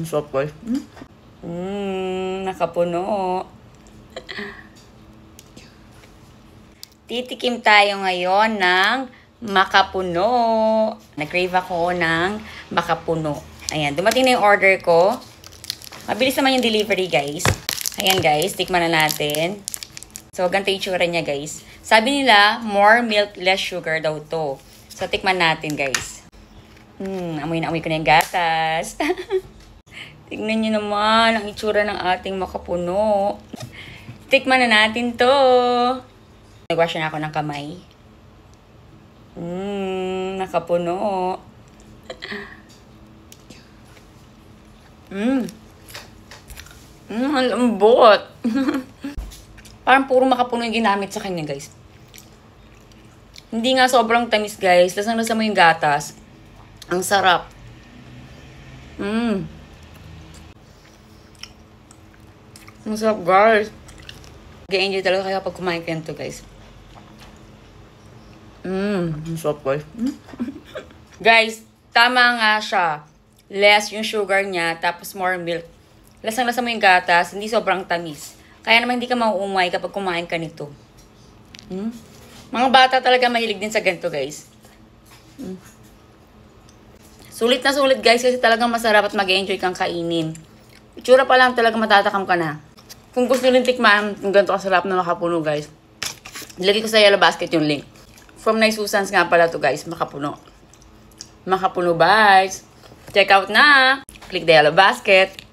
Sarap guys. Nakapuno. Titikim tayo ngayon ng makapuno. Nag-crave ako ng makapuno. Ayan, dumating na yung order ko. Mabilis naman yung delivery, guys. Ayan, guys, tikman na natin. So, ganito yung tsura niya, guys. Sabi nila, more milk, less sugar daw to. So, tikman natin, guys. Amoy na amoy ko na yung gatas. Tignan nyo naman ang itsura ng ating makapuno. Tikman na natin to. Nag-wash na ako ng kamay. Nakapuno. Ang lambot. Parang puro makapuno yung ginamit sa kanya, guys. Hindi nga sobrang tamis, guys. Lasang-lasa mo yung gatas. Ang sarap. Ang sarap, guys. Mag-enjoy talaga kayo kapag kumain kayo nito, guys. Ang sarap, guys. Guys, tama nga siya. Less yung sugar niya, tapos more milk. Lasang-lasa mo yung gatas, hindi sobrang tamis. Kaya naman hindi ka mauumay kapag kumain ka nito. Mga bata talaga mahilig din sa ganito, guys. Sulit na sulit, guys, kasi talagang masarap at mag-enjoy kang kainin. Itsura pa lang talaga matatakam ka na. Kung gusto nyo tikman, kung ganito kasarap na makapuno, guys, ilagay ko sa yellow basket yung link. From Nice Susans nga pala to, guys, makapuno. Makapuno bites. Check out na! Click the yellow basket.